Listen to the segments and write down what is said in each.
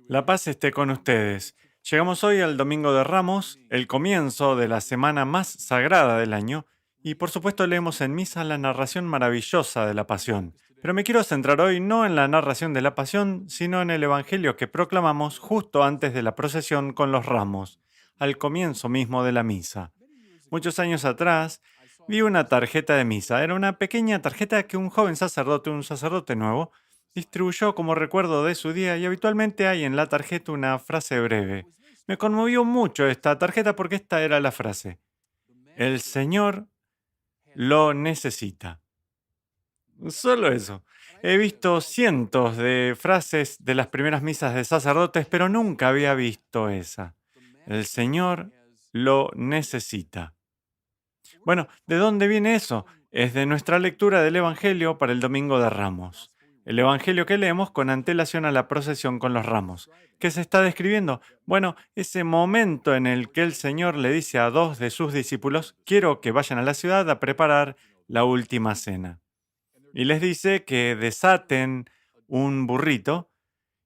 La paz esté con ustedes. Llegamos hoy al Domingo de Ramos, el comienzo de la semana más sagrada del año, y por supuesto leemos en misa la narración maravillosa de la Pasión. Pero me quiero centrar hoy no en la narración de la Pasión, sino en el Evangelio que proclamamos justo antes de la procesión con los ramos, al comienzo mismo de la misa. Muchos años atrás vi una tarjeta de misa. Era una pequeña tarjeta que un joven sacerdote, un sacerdote nuevo, distribuyó como recuerdo de su día y habitualmente hay en la tarjeta una frase breve. Me conmovió mucho esta tarjeta porque esta era la frase. El Señor lo necesita. Solo eso. He visto cientos de frases de las primeras misas de sacerdotes, pero nunca había visto esa. El Señor lo necesita. Bueno, ¿de dónde viene eso? Es de nuestra lectura del Evangelio para el Domingo de Ramos. El Evangelio que leemos con antelación a la procesión con los ramos. ¿Qué se está describiendo? Bueno, ese momento en el que el Señor le dice a dos de sus discípulos, quiero que vayan a la ciudad a preparar la última cena. Y les dice que desaten un burrito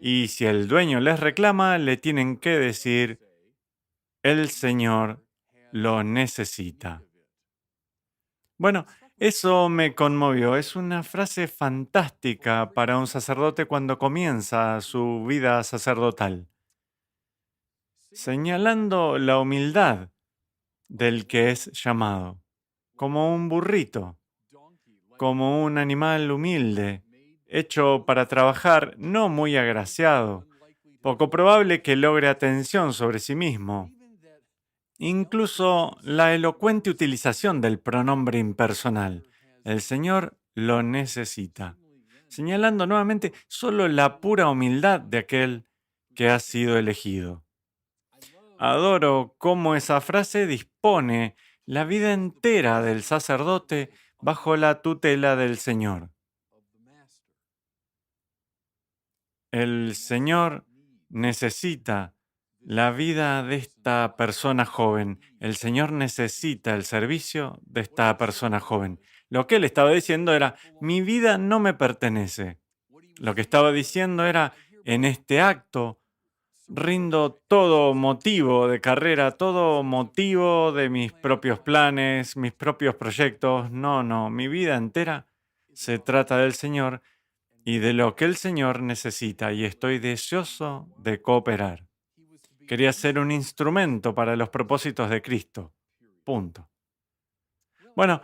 y si el dueño les reclama, le tienen que decir, el Señor lo necesita. Bueno, eso me conmovió. Es una frase fantástica para un sacerdote cuando comienza su vida sacerdotal, señalando la humildad del que es llamado, como un burrito, como un animal humilde, hecho para trabajar, no muy agraciado, poco probable que logre atención sobre sí mismo. Incluso la elocuente utilización del pronombre impersonal. El Señor lo necesita, señalando nuevamente solo la pura humildad de aquel que ha sido elegido. Adoro cómo esa frase dispone la vida entera del sacerdote bajo la tutela del Señor. El Señor necesita la vida de esta persona joven. El Señor necesita el servicio de esta persona joven. Lo que él estaba diciendo era, mi vida no me pertenece. Lo que estaba diciendo era, en este acto rindo todo motivo de carrera, todo motivo de mis propios planes, mis propios proyectos. No, mi vida entera se trata del Señor y de lo que el Señor necesita y estoy deseoso de cooperar. Quería ser un instrumento para los propósitos de Cristo. Punto. Bueno,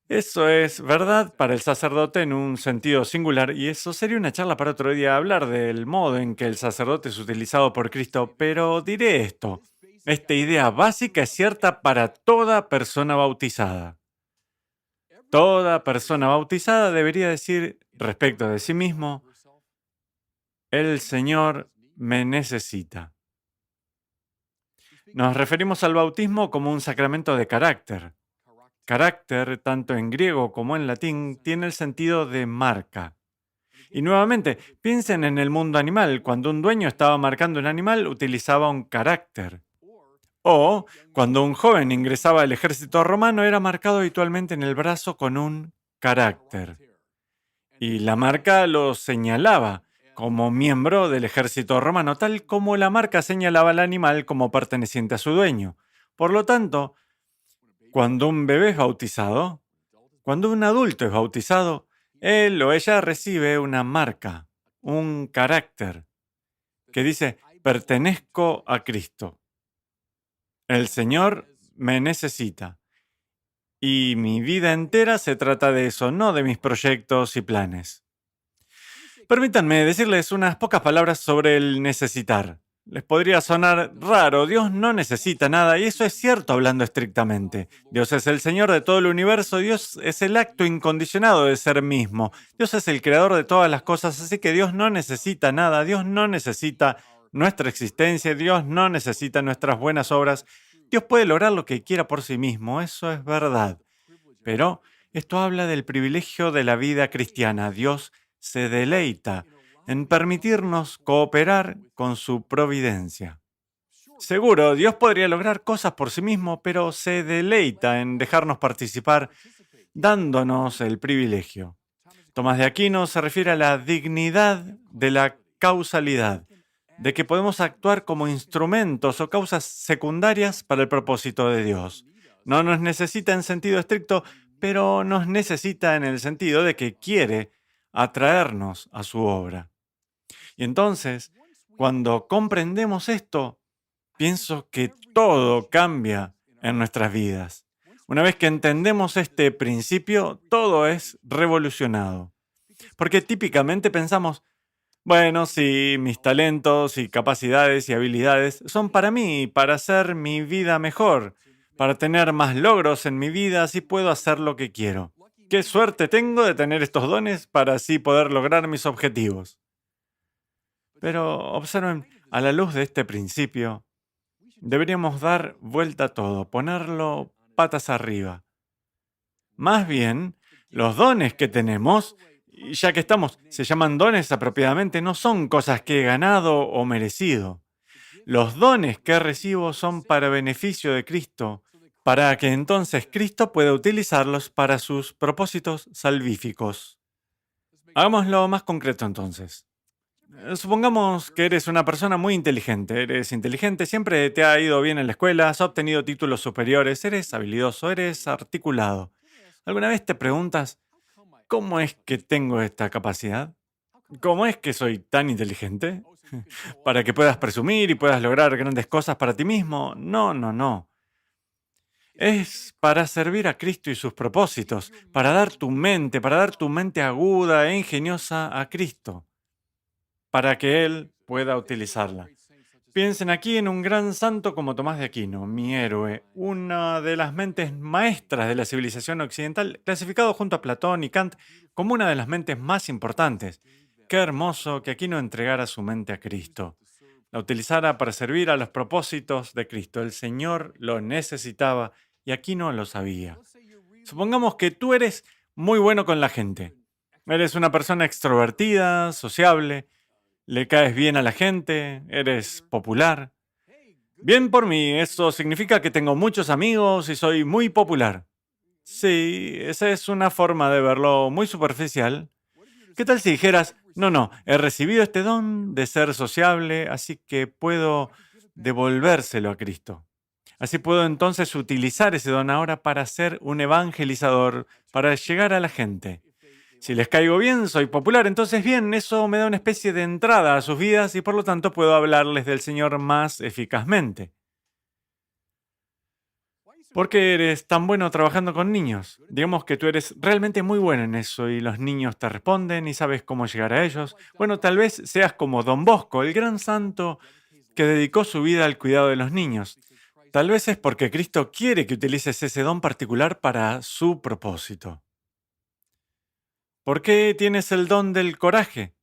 eso es verdad para el sacerdote en un sentido singular y eso sería una charla para otro día, hablar del modo en que el sacerdote es utilizado por Cristo, pero diré esto. Esta idea básica es cierta para toda persona bautizada. Toda persona bautizada debería decir respecto de sí mismo, el Señor me necesita. Nos referimos al bautismo como un sacramento de carácter. Carácter, tanto en griego como en latín, tiene el sentido de marca. Y nuevamente, piensen en el mundo animal. Cuando un dueño estaba marcando un animal, utilizaba un carácter. O, cuando un joven ingresaba al ejército romano, era marcado habitualmente en el brazo con un carácter. Y la marca lo señalaba como miembro del ejército romano, tal como la marca señalaba al animal como perteneciente a su dueño. Por lo tanto, cuando un bebé es bautizado, cuando un adulto es bautizado, él o ella recibe una marca, un carácter, que dice, pertenezco a Cristo. El Señor me necesita. Y mi vida entera se trata de eso, no de mis proyectos y planes. Permítanme decirles unas pocas palabras sobre el necesitar. Les podría sonar raro, Dios no necesita nada, y eso es cierto hablando estrictamente. Dios es el Señor de todo el universo, Dios es el acto incondicionado de ser mismo, Dios es el creador de todas las cosas, así que Dios no necesita nada, Dios no necesita nuestra existencia, Dios no necesita nuestras buenas obras, Dios puede lograr lo que quiera por sí mismo, eso es verdad. Pero esto habla del privilegio de la vida cristiana, Dios se deleita en permitirnos cooperar con su providencia. Seguro, Dios podría lograr cosas por sí mismo, pero se deleita en dejarnos participar, dándonos el privilegio. Tomás de Aquino se refiere a la dignidad de la causalidad. de que podemos actuar como instrumentos o causas secundarias para el propósito de Dios. No nos necesita en sentido estricto, pero nos necesita en el sentido de que quiere atraernos a su obra. Y entonces, cuando comprendemos esto, pienso que todo cambia en nuestras vidas. Una vez que entendemos este principio, todo es revolucionado. Porque típicamente pensamos, bueno, sí, mis talentos y capacidades y habilidades son para mí, para hacer mi vida mejor, para tener más logros en mi vida, así puedo hacer lo que quiero. Qué suerte tengo de tener estos dones para así poder lograr mis objetivos. Pero observen, a la luz de este principio, deberíamos dar vuelta a todo, ponerlo patas arriba. Más bien, los dones que tenemos, y ya que estamos, se llaman dones apropiadamente, no son cosas que he ganado o merecido. Los dones que recibo son para beneficio de Cristo, para que entonces Cristo pueda utilizarlos para sus propósitos salvíficos. Hagámoslo más concreto entonces. Supongamos que eres una persona muy inteligente, eres inteligente, siempre te ha ido bien en la escuela, has obtenido títulos superiores, eres habilidoso, eres articulado. ¿Alguna vez te preguntas, cómo es que tengo esta capacidad? ¿Cómo es que soy tan inteligente? ¿Para que puedas presumir y puedas lograr grandes cosas para ti mismo? No, no, no. Es para servir a Cristo y sus propósitos, para dar tu mente aguda e ingeniosa a Cristo, para que Él pueda utilizarla. Piensen aquí en un gran santo como Tomás de Aquino, mi héroe, una de las mentes maestras de la civilización occidental, clasificado junto a Platón y Kant como una de las mentes más importantes. Qué hermoso que Aquino entregara su mente a Cristo, la utilizara para servir a los propósitos de Cristo. El Señor lo necesitaba y Aquino lo sabía. Supongamos que tú eres muy bueno con la gente. Eres una persona extrovertida, sociable, le caes bien a la gente, eres popular. Bien por mí, eso significa que tengo muchos amigos y soy muy popular. Sí, esa es una forma de verlo muy superficial. ¿Qué tal si dijeras, no, no, he recibido este don de ser sociable, así que puedo devolvérselo a Cristo? Así puedo entonces utilizar ese don ahora para ser un evangelizador, para llegar a la gente. Si les caigo bien, soy popular, entonces bien, eso me da una especie de entrada a sus vidas y por lo tanto puedo hablarles del Señor más eficazmente. ¿Por qué eres tan bueno trabajando con niños? Digamos que tú eres realmente muy bueno en eso y los niños te responden y sabes cómo llegar a ellos. Bueno, tal vez seas como Don Bosco, el gran santo que dedicó su vida al cuidado de los niños. Tal vez es porque Cristo quiere que utilices ese don particular para su propósito. ¿Por qué tienes el don del coraje?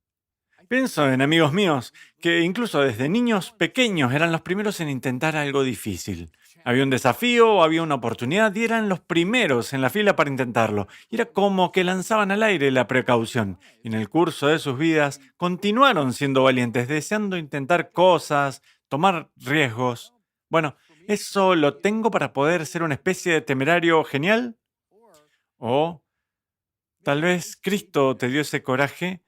Pienso en amigos míos que incluso desde niños pequeños eran los primeros en intentar algo difícil. Había un desafío o había una oportunidad y eran los primeros en la fila para intentarlo. Y era como que lanzaban al aire la precaución. Y en el curso de sus vidas continuaron siendo valientes, deseando intentar cosas, tomar riesgos. Bueno, ¿eso lo tengo para poder ser una especie de temerario genial? O tal vez Cristo te dio ese coraje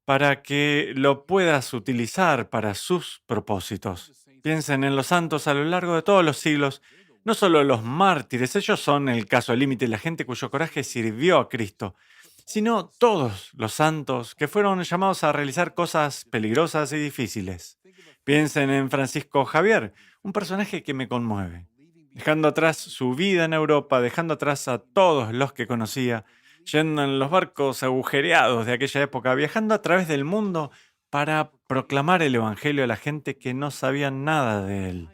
para que lo puedas utilizar para sus propósitos. Piensen en los santos a lo largo de todos los siglos, no solo los mártires, ellos son el caso límite, la gente cuyo coraje sirvió a Cristo, sino todos los santos que fueron llamados a realizar cosas peligrosas y difíciles. Piensen en Francisco Javier, un personaje que me conmueve. Dejando atrás su vida en Europa, dejando atrás a todos los que conocía, yendo en los barcos agujereados de aquella época, viajando a través del mundo para proclamar el Evangelio a la gente que no sabía nada de él,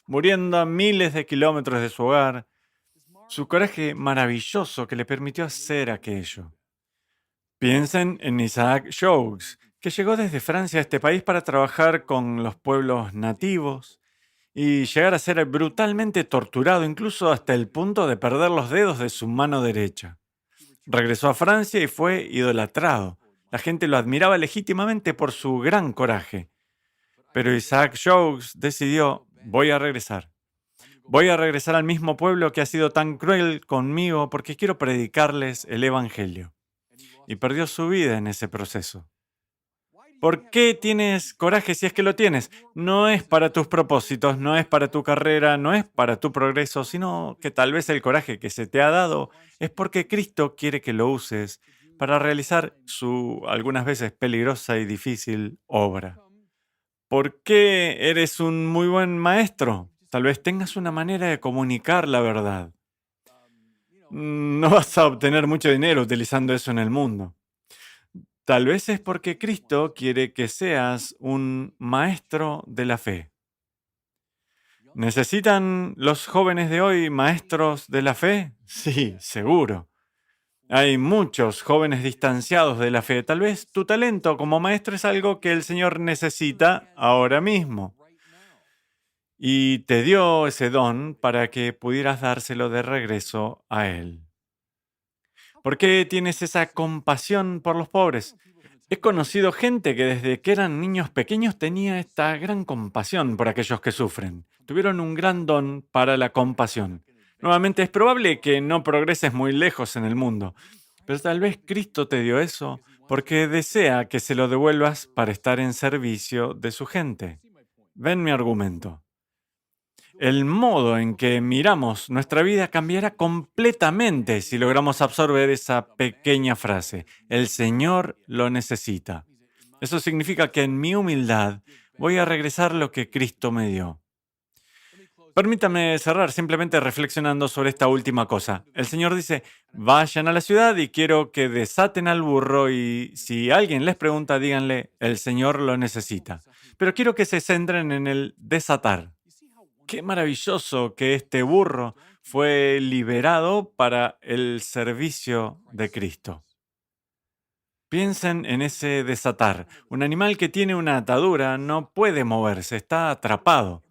muriendo a miles de kilómetros de su hogar, su coraje maravilloso que le permitió hacer aquello. Piensen en Isaac Jogues, que llegó desde Francia a este país para trabajar con los pueblos nativos y llegar a ser brutalmente torturado, incluso hasta el punto de perder los dedos de su mano derecha. Regresó a Francia y fue idolatrado. La gente lo admiraba legítimamente por su gran coraje. Pero Isaac Jogues decidió, voy a regresar. Voy a regresar al mismo pueblo que ha sido tan cruel conmigo porque quiero predicarles el Evangelio. Y perdió su vida en ese proceso. ¿Por qué tienes coraje si es que lo tienes? No es para tus propósitos, no es para tu carrera, no es para tu progreso, sino que tal vez el coraje que se te ha dado es porque Cristo quiere que lo uses para realizar su algunas veces peligrosa y difícil obra. ¿Por qué eres un muy buen maestro? Tal vez tengas una manera de comunicar la verdad. No vas a obtener mucho dinero utilizando eso en el mundo. Tal vez es porque Cristo quiere que seas un maestro de la fe. ¿Necesitan los jóvenes de hoy maestros de la fe? Sí, seguro. Hay muchos jóvenes distanciados de la fe. Tal vez tu talento como maestro es algo que el Señor necesita ahora mismo. Y te dio ese don para que pudieras dárselo de regreso a Él. ¿Por qué tienes esa compasión por los pobres? He conocido gente que desde que eran niños pequeños tenía esta gran compasión por aquellos que sufren. Tuvieron un gran don para la compasión. Nuevamente, es probable que no progreses muy lejos en el mundo, pero tal vez Cristo te dio eso porque desea que se lo devuelvas para estar en servicio de su gente. Ven mi argumento. El modo en que miramos nuestra vida cambiará completamente si logramos absorber esa pequeña frase. El Señor lo necesita. Eso significa que en mi humildad voy a regresar lo que Cristo me dio. Permítame cerrar simplemente reflexionando sobre esta última cosa. El Señor dice, vayan a la ciudad y quiero que desaten al burro y si alguien les pregunta, díganle, el Señor lo necesita. Pero quiero que se centren en el desatar. Qué maravilloso que este burro fue liberado para el servicio de Cristo. Piensen en ese desatar. Un animal que tiene una atadura no puede moverse, está atrapado.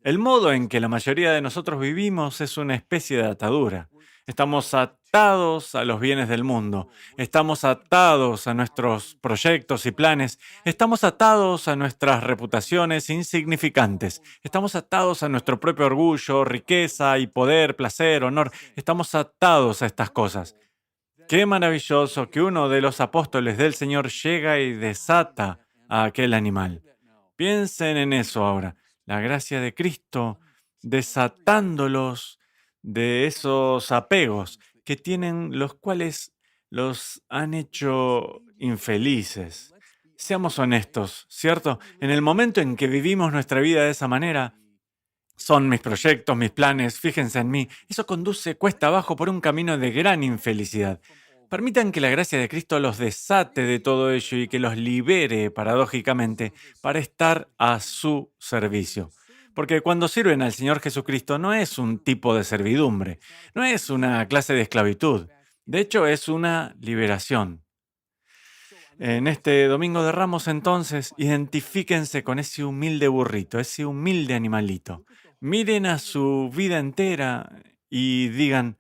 El modo en que la mayoría de nosotros vivimos es una especie de atadura. Estamos atados a los bienes del mundo, estamos atados a nuestros proyectos y planes, estamos atados a nuestras reputaciones insignificantes, estamos atados a nuestro propio orgullo, riqueza y poder, placer, honor, estamos atados a estas cosas. Qué maravilloso que uno de los apóstoles del Señor llega y desata a aquel animal. Piensen en eso ahora. La gracia de Cristo desatándolos de esos apegos que tienen los cuales los han hecho infelices. Seamos honestos, ¿cierto? En el momento en que vivimos nuestra vida de esa manera, son mis proyectos, mis planes, fíjense en mí. Eso conduce cuesta abajo por un camino de gran infelicidad. Permitan que la gracia de Cristo los desate de todo ello y que los libere, paradójicamente, para estar a su servicio. Porque cuando sirven al Señor Jesucristo no es un tipo de servidumbre, no es una clase de esclavitud. De hecho, es una liberación. En este Domingo de Ramos, entonces, identifíquense con ese humilde burrito, ese humilde animalito. Miren a su vida entera y digan,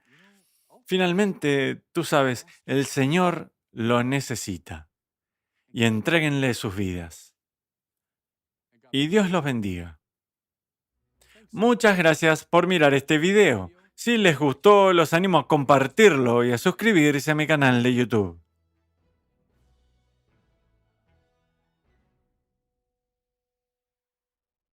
finalmente, tú sabes, el Señor lo necesita. Y entréguenle sus vidas. Y Dios los bendiga. Muchas gracias por mirar este video. Si les gustó, los animo a compartirlo y a suscribirse a mi canal de YouTube.